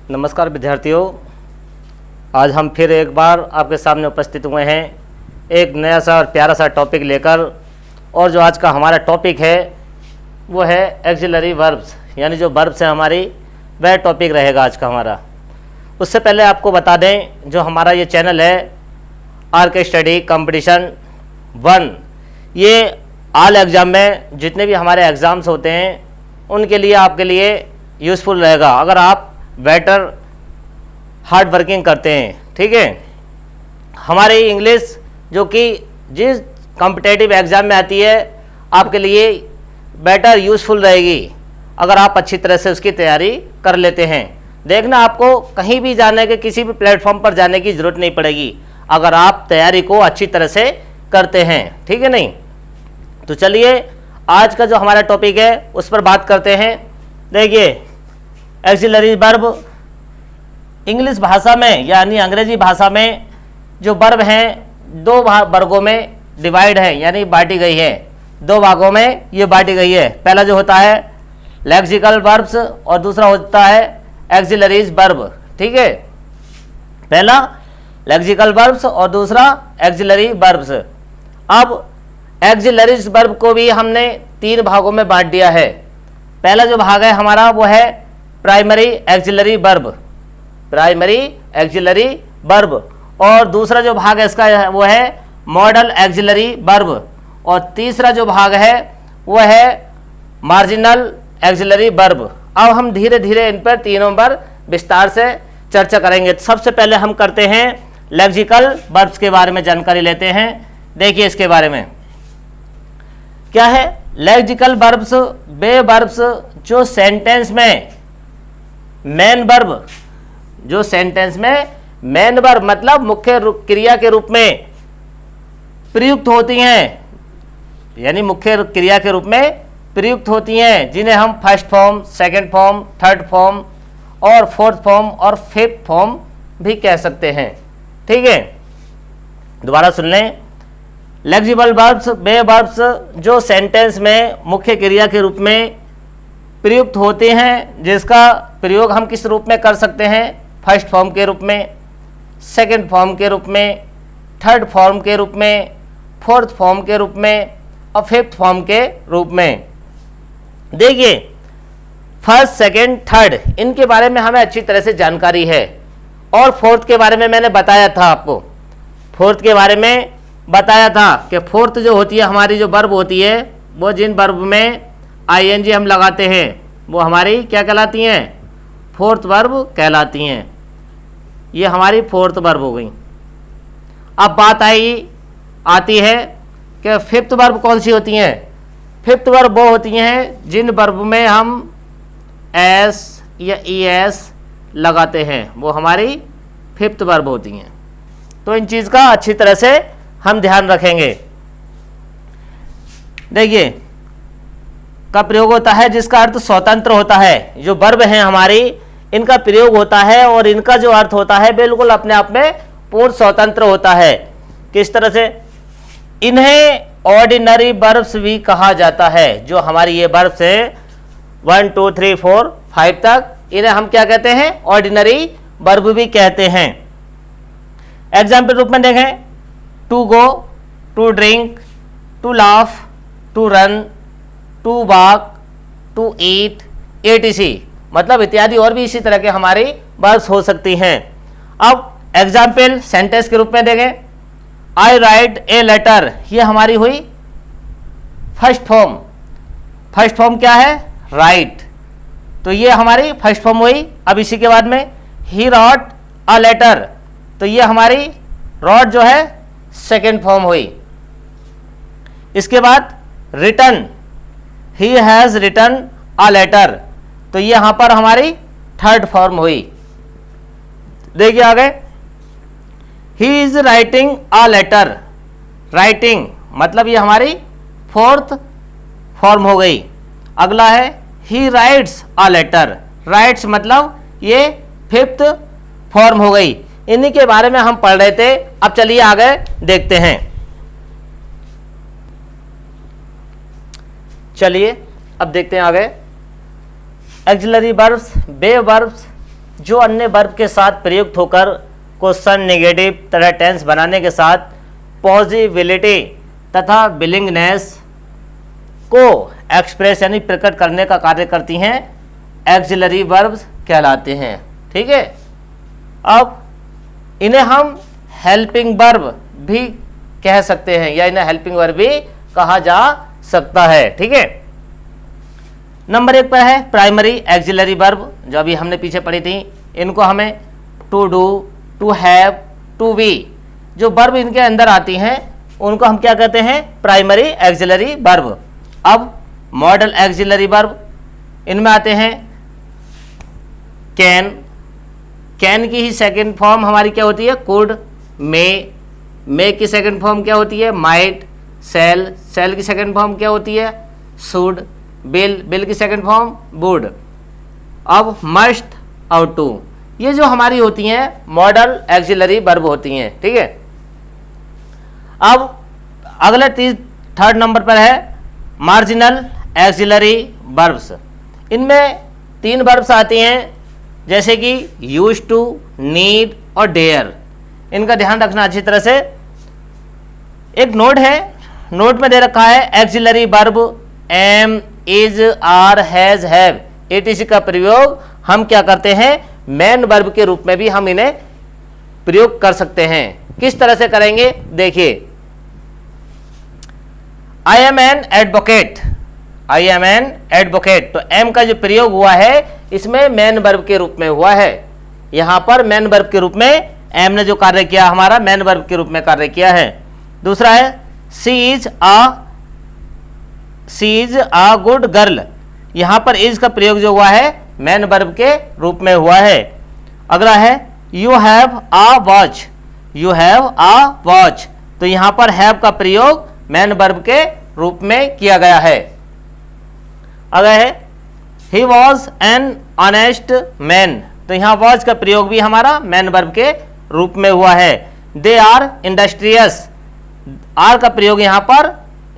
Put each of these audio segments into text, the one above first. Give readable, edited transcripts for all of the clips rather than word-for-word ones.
नमस्कार विद्यार्थियों, आज हम फिर एक बार आपके सामने उपस्थित हुए हैं एक नया सा और प्यारा सा टॉपिक लेकर। और जो आज का हमारा टॉपिक है वो है एक्सिलरी वर्ब्स, यानी जो वर्ब्स हैं हमारी, वह टॉपिक रहेगा आज का हमारा। उससे पहले आपको बता दें, जो हमारा ये चैनल है आरके स्टडी कंपटीशन 1, ये ऑल एग्ज़ाम में जितने भी हमारे एग्ज़ाम्स होते हैं उनके लिए आपके लिए यूज़फुल रहेगा अगर आप बेटर हार्ड वर्किंग करते हैं। ठीक है, हमारी इंग्लिश जो कि जिस कॉम्पिटिटिव एग्ज़ाम में आती है आपके लिए बेटर यूज़फुल रहेगी अगर आप अच्छी तरह से उसकी तैयारी कर लेते हैं। देखना, आपको कहीं भी जाने के, किसी भी प्लेटफॉर्म पर जाने की ज़रूरत नहीं पड़ेगी अगर आप तैयारी को अच्छी तरह से करते हैं। ठीक है नहीं? तो चलिए आज का जो हमारा टॉपिक है उस पर बात करते हैं। देखिए, एक्सिलरी वर्ब इंग्लिश भाषा में यानी अंग्रेजी भाषा में जो वर्ब हैं दो वर्गों में डिवाइड है, यानी बांटी गई है। दो भागों में ये बांटी गई है। पहला जो होता है लेक्सिकल वर्ब्स और दूसरा होता है एक्सिलरीज वर्ब। ठीक है, पहला लेक्सिकल वर्ब्स और दूसरा एक्सिलरी वर्ब्स। अब एक्सिलरीज वर्ब को भी हमने 3 भागों में बांट दिया है। पहला जो भाग है हमारा वो है primary auxiliary verb, primary auxiliary verb, और दूसरा जो भाग है इसका वो है मॉडल एक्सिलरी वर्ब, और तीसरा जो भाग है वो है मार्जिनल एक्सिलरी वर्ब। अब हम धीरे धीरे इन पर तीनों पर विस्तार से चर्चा करेंगे। तो सबसे पहले हम करते हैं लेक्सिकल वर्ब्स के बारे में जानकारी लेते हैं। देखिए इसके बारे में क्या है। लेक्सिकल वर्ब्स वे वर्ब्स जो सेंटेंस में मेन वर्ब, जो सेंटेंस में मेन वर्ब मतलब मुख्य क्रिया के रूप में प्रयुक्त होती हैं, यानी मुख्य क्रिया के रूप में प्रयुक्त होती हैं, जिन्हें हम first form, second form, third form और फोर्थ फॉर्म और फिफ्थ फॉर्म भी कह सकते हैं। ठीक है, दोबारा सुन लें। लेक्सिकल वर्ब्स वे वर्ब्स जो सेंटेंस में मुख्य क्रिया के रूप में प्रयुक्त होते हैं, जिसका प्रयोग हम किस रूप में कर सकते हैं, फर्स्ट फॉर्म के रूप में, सेकंड फॉर्म के रूप में, थर्ड फॉर्म के रूप में, फोर्थ फॉर्म के रूप में और फिफ्थ फॉर्म के रूप में। देखिए, फर्स्ट, सेकंड, थर्ड इनके बारे में हमें अच्छी तरह से जानकारी है, और फोर्थ के बारे में मैंने बताया था आपको। फोर्थ के बारे में बताया था कि फोर्थ जो होती है हमारी, जो वर्ब होती है, वो जिन वर्ब में आईएनजी हम लगाते हैं वो हमारी क्या कहलाती हैं, फोर्थ वर्ब कहलाती हैं। ये हमारी फोर्थ वर्ब हो गई। अब बात आती है कि फिफ्थ वर्ब कौन सी होती हैं। फिफ्थ वर्ब वो होती हैं जिन वर्ब में हम एस या ईएस लगाते हैं, वो हमारी फिफ्थ वर्ब होती हैं। तो इन चीज़ का अच्छी तरह से हम ध्यान रखेंगे। देखिए, का प्रयोग होता है जिसका अर्थ स्वतंत्र होता है। जो वर्ब हैं हमारी, इनका प्रयोग होता है और इनका जो अर्थ होता है बिल्कुल अपने आप में पूर्ण स्वतंत्र होता है। किस तरह से? इन्हें ऑर्डिनरी वर्ब्स भी कहा जाता है। जो हमारी ये वर्ब्स हैं 1 2 3 4 5 तक, इन्हें हम क्या कहते हैं, ऑर्डिनरी वर्ब भी कहते हैं। एग्जाम्पल रूप में देखें, to go, to drink, to laugh, to run, to walk, to eat, etc, मतलब इत्यादि और भी इसी तरह के हमारी वर्ब्स हो सकती हैं। अब एग्जाम्पल सेंटेंस के रूप में देखें, आई राइट ए लेटर, ये हमारी हुई फर्स्ट फॉर्म। फर्स्ट फॉर्म क्या है, राइट, तो ये हमारी फर्स्ट फॉर्म हुई। अब इसी के बाद में ही रॉट अ लेटर, तो ये हमारी रॉट जो है सेकेंड फॉर्म हुई। इसके बाद return, he has return a letter, तो ये यहां पर हमारी थर्ड फॉर्म हुई। देखिए आगे, he is writing a letter, writing मतलब ये हमारी फोर्थ फॉर्म हो गई। अगला है he writes a letter, writes मतलब ये फिफ्थ फॉर्म हो गई। इन्हीं के बारे में हम पढ़ रहे थे। अब चलिए आगे देखते हैं। चलिए अब देखते हैं आगे। एक्सिलरी वर्ब्स वे वर्ब्स जो अन्य वर्ब के साथ प्रयुक्त होकर क्वेश्चन नेगेटिव तथा टेंस बनाने के साथ पॉजिबिलिटी तथा विलिंगनेस को एक्सप्रेस यानी प्रकट करने का कार्य करती हैं, एक्सिलरी वर्ब्स कहलाते हैं। ठीक है, अब इन्हें हम हेल्पिंग वर्ब भी कह सकते हैं या इन्हें हेल्पिंग वर्ब भी कहा जा सकता है। ठीक है, नंबर 1 पर है प्राइमरी एक्सिलरी वर्ब, जो अभी हमने पीछे पढ़ी थी। इनको हमें to do, to have, to be, जो वर्ब इनके अंदर आती हैं उनको हम क्या कहते हैं? Primary auxiliary verb. अब मॉडल एक्सिलरी वर्ब, इनमें आते हैं कैन, कैन की ही सेकंड फॉर्म हमारी क्या होती है? कुड, मे की सेकंड फॉर्म क्या होती है? माइट, सेल की सेकंड फॉर्म क्या होती है? शुड, बिल की सेकंड फॉर्म वुड। अब मस्ट और टू, ये जो हमारी होती हैं मॉडल एक्सिलरी वर्ब होती हैं। ठीक है, अब अगले थर्ड नंबर पर है मार्जिनल एक्सिलरी वर्ब्स। इनमें 3 वर्ब्स आती हैं, जैसे कि यूज टू, नीड और डेयर। इनका ध्यान रखना अच्छी तरह से। एक नोट है, नोट में दे रखा है auxiliary verb am, is, are, has, have, etc का प्रयोग हम क्या करते हैं? मेन वर्ब के रूप में भी हम इन्हें प्रयोग कर सकते हैं। किस तरह से करेंगे? देखिए, I am an advocate, I am an advocate, तो एम का जो प्रयोग हुआ है इसमें मेन वर्ब के रूप में हुआ है। यहां पर मेन वर्ब के रूप में एम ने जो कार्य किया हमारा मेन वर्ब के रूप में कार्य किया है। दूसरा है सी इज अ गुड गर्ल, यहां पर इज का प्रयोग जो हुआ है मेन वर्ब के रूप में हुआ है। अगला है you have a watch, you have a watch, तो यहां पर हैव का प्रयोग मेन वर्ब के रूप में किया गया है। अगला है he was an honest man, तो यहां वॉज का प्रयोग भी हमारा मेन वर्ब के रूप में हुआ है। दे आर इंडस्ट्रियस, आर का प्रयोग यहां पर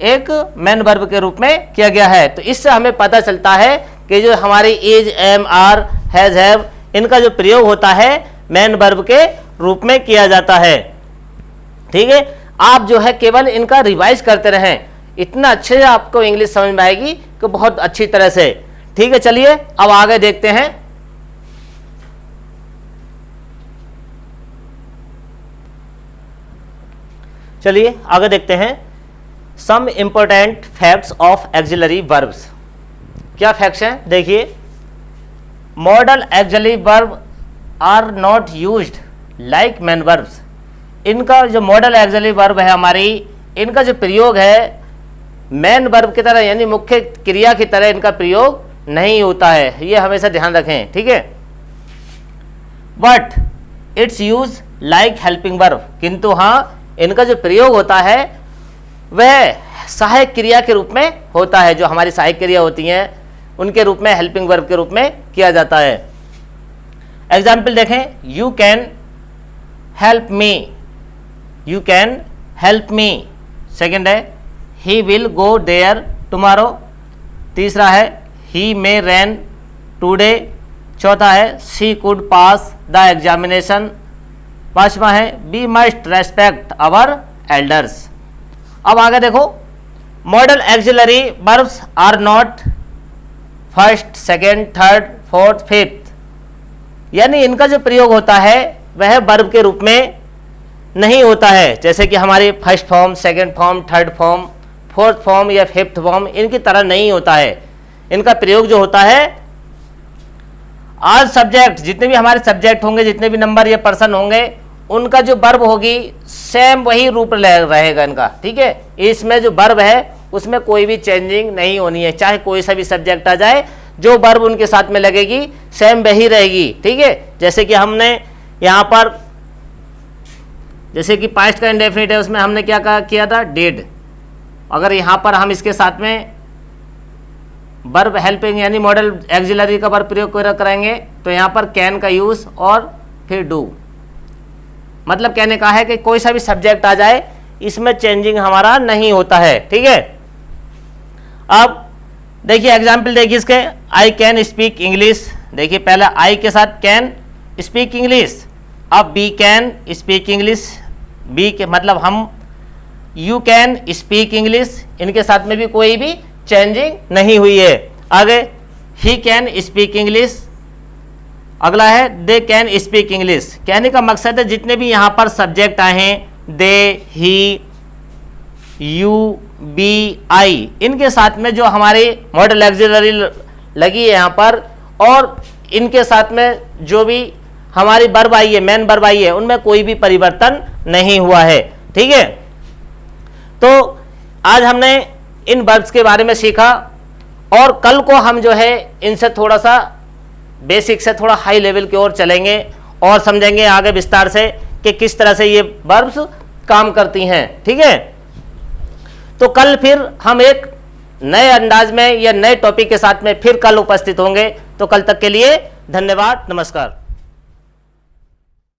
एक मेन वर्ब के रूप में किया गया है। तो इससे हमें पता चलता है कि जो हमारी is, am, are, has, have, इनका जो प्रयोग होता है मेन वर्ब के रूप में किया जाता है। ठीक है, आप जो है केवल इनका रिवाइज करते रहें, इतना अच्छे से आपको इंग्लिश समझ में आएगी कि बहुत अच्छी तरह से। ठीक है, चलिए अब आगे देखते हैं। चलिए आगे देखते हैं some important facts of auxiliary verbs. क्या फैक्ट्स हैं? देखिए, modal auxiliary verb are not used like main verbs, इनका जो मॉडल एक्सिलरी वर्ब है हमारी, इनका जो प्रयोग है मेन वर्ब की तरह यानी मुख्य क्रिया की तरह इनका प्रयोग नहीं होता है, ये हमेशा ध्यान रखें। ठीक है, but it's use like helping verb, किंतु हाँ इनका जो प्रयोग होता है वह सहायक क्रिया के रूप में होता है, जो हमारी सहायक क्रिया होती हैं उनके रूप में हेल्पिंग वर्ब के रूप में किया जाता है। एग्जाम्पल देखें, you can help me, you can help me. Second है he will go there tomorrow. तीसरा है ही मे रैन टूडे। चौथा है she could pass the examination. पांचवा है we must respect our elders. अब आगे देखो, modal auxiliary verbs are not first, second, third, fourth, fifth, यानी इनका जो प्रयोग होता है वह वर्ब के रूप में नहीं होता है, जैसे कि हमारी first form, second form, third form, fourth form या फिफ्थ फॉर्म इनकी तरह नहीं होता है। इनका प्रयोग जो होता है आज सब्जेक्ट, जितने भी हमारे सब्जेक्ट होंगे, जितने भी नंबर या पर्सन होंगे, उनका जो वर्ब होगी सेम वही रूप रहेगा इनका। ठीक है, इसमें जो वर्ब है उसमें कोई भी चेंजिंग नहीं होनी है, चाहे कोई सा भी सब्जेक्ट आ जाए, जो वर्ब उनके साथ में लगेगी सेम वही रहेगी। ठीक है, जैसे कि हमने यहाँ पर, जैसे कि पास्ट का इंडेफिनिट है उसमें हमने क्या किया था? डिड। अगर यहाँ पर हम इसके साथ में वर्ब हेल्पिंग यानी मॉडल एक्सिलरी का वर्ब प्रयोग कराएंगे तो यहाँ पर कैन का यूज और फिर डू, मतलब कहने का है कि कोई सा भी सब्जेक्ट आ जाए इसमें चेंजिंग हमारा नहीं होता है। ठीक है, अब देखिए एग्जाम्पल देखिए इसके, आई कैन स्पीक इंग्लिश। देखिए पहले आई के साथ कैन, स्पीक इंग्लिश, अब we can speak English, B के मतलब हम, यू कैन स्पीक इंग्लिश, इनके साथ में भी कोई भी चेंजिंग नहीं हुई है। आगे ही कैन स्पीक इंग्लिश, अगला है दे कैन स्पीक इंग्लिश। कहने का मकसद है जितने भी यहाँ पर सब्जेक्ट आए हैं, दे, ही, यू, बी, आई, इनके साथ में जो हमारी मॉडल ऑक्सिलरी लगी है यहाँ पर, और इनके साथ में जो भी हमारी वर्ब आई है, मेन वर्ब आई है, उनमें कोई भी परिवर्तन नहीं हुआ है। ठीक है, तो आज हमने इन वर्ब्स के बारे में सीखा, और कल को हम जो है इनसे थोड़ा सा बेसिक से थोड़ा हाई लेवल की ओर चलेंगे और समझेंगे आगे विस्तार से कि किस तरह से ये वर्ब्स काम करती हैं। ठीक है, तो कल फिर हम एक नए अंदाज में या नए टॉपिक के साथ में फिर कल उपस्थित होंगे। तो कल तक के लिए धन्यवाद, नमस्कार।